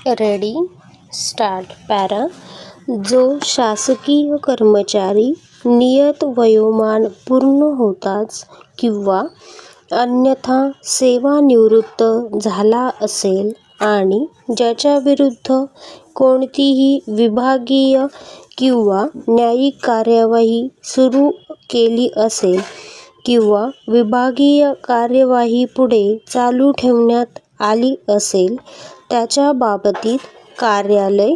Ready start para. जो शासकीय कर्मचारी नियत वयोमान पूर्ण होताच किंवा अन्यथा सेवानिवृत्त झाला असेल आणि ज्याच्या विरुद्ध कोणतीही विभागीय किंवा न्यायिक कार्यवाही सुरू केली असेल किंवा विभागीय कार्यवाही पुढे चालू ठेवण्यात आली असेल त्याच्या बाबतीत कार्यालय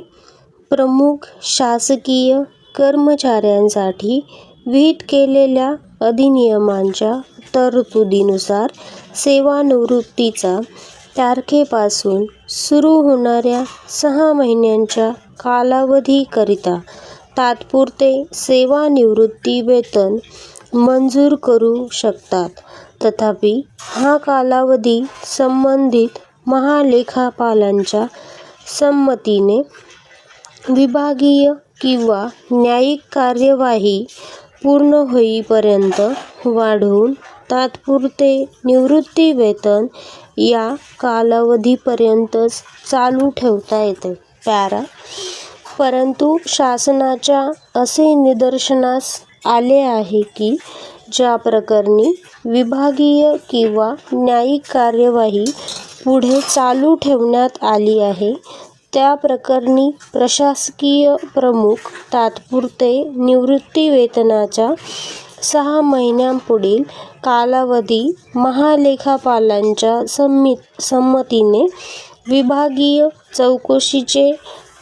प्रमुख शासकीय कर्मचाऱ्यांसाठी विहित केलेल्या अधिनियमांच्या तरतुदीनुसार सेवानिवृत्तीचा तारखेपासून सुरू होणाऱ्या 6 महिन्यांच्या कालावधीकरिता तात्पुरते सेवानिवृत्ती वेतन मंजूर करू शकतात. तथापि हा कालावधी संबंधित महालेखापालांच्या संमतीने विभागीय किंवा न्यायिक कार्यवाही पूर्ण होईपर्यंत वाढवून तात्पुरते निवृत्ती वेतन या कालावधीपर्यंतच चालू ठेवता येते. पॅरा. परंतु शासनाच्या असे निदर्शनास आले आहे की ज्या प्रकरणी विभागीय किंवा न्यायिक कार्यवाही पुढे चालू ठेवण्यात आली आहे त्या प्रकरणी प्रशासकीय प्रमुख तात्पुरते निवृत्ती वेतनाच्या 6 महिन्यांपुढील कालावधी महालेखापालांच्या संमतीने विभागीय चौकशीचे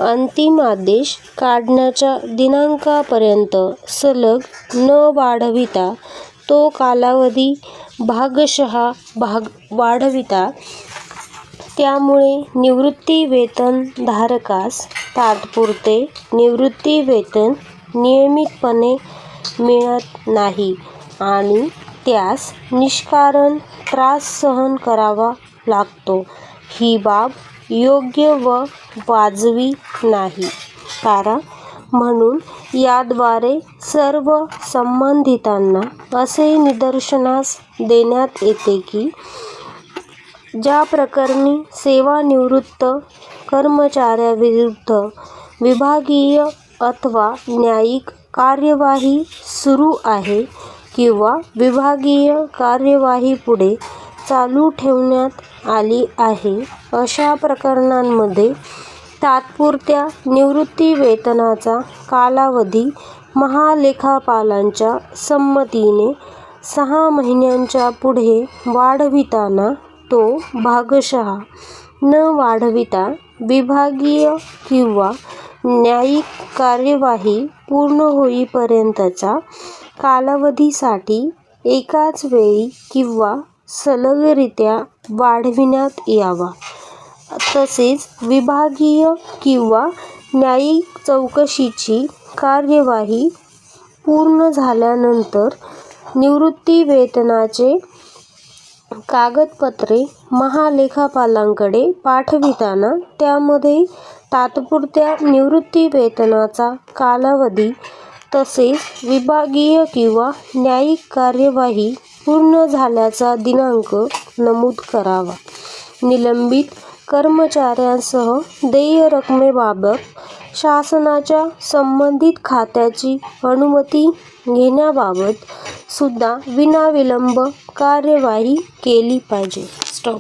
अंतिम आदेश काढण्याच्या दिनांकापर्यंत सलग न वाढविता तो कालावधी भागशः वाढविता. त्यामुळे निवृत्ती वेतन धारकास तात्पुरते निवृत्ती वेतन नियमितपणे मिळत नाही आणि त्यास निष्कारण त्रास सहन करावा लागतो. ही बाब योग्य व वाजवी नाही. पॅरा. म्हणून याद्वारे सर्व संबंधितांना असे निदर्शनास देण्यात येते की ज्या प्रकरणी सेवानिवृत्त कर्मचाऱ्याविरुद्ध विभागीय अथवा न्यायिक कार्यवाही सुरू आहे किंवा विभागीय कार्यवाही पुढे चालू ठेवण्यात आली आहे अशा प्रकरणांमध्ये तात्पुरत्या निवृत्ती वेतनाचा कालावधी महालेखापालांच्या संमतीने 6 महिन्यांच्या पुढे वाढविताना तो भागशः न वाढविता विभागीय किंवा न्यायिक कार्यवाही पूर्ण होईपर्यंतच्या कालावधीसाठी एकाच वेळी किंवा सलगरित्या वाढविण्यात यावा. तसेच विभागीय किंवा न्यायिक चौकशीची कार्यवाही पूर्ण झाल्यानंतर निवृत्ती वेतनाचे कागदपत्रे महालेखापालांकडे पाठविताना त्यामध्ये तात्पुरत्या निवृत्ती वेतनाचा कालावधी तसेच विभागीय किंवा न्यायिक कार्यवाही पूर्ण झाल्याचा दिनांक नमूद करावा. निलंबित कर्मचाऱ्यांसह देय रकमेबाबत शासनाच्या संबंधित खात्याची अनुमती घेण्याबाबत सुद्धा विनाविलंब कार्यवाही केली पाहिजे. स्टॉप.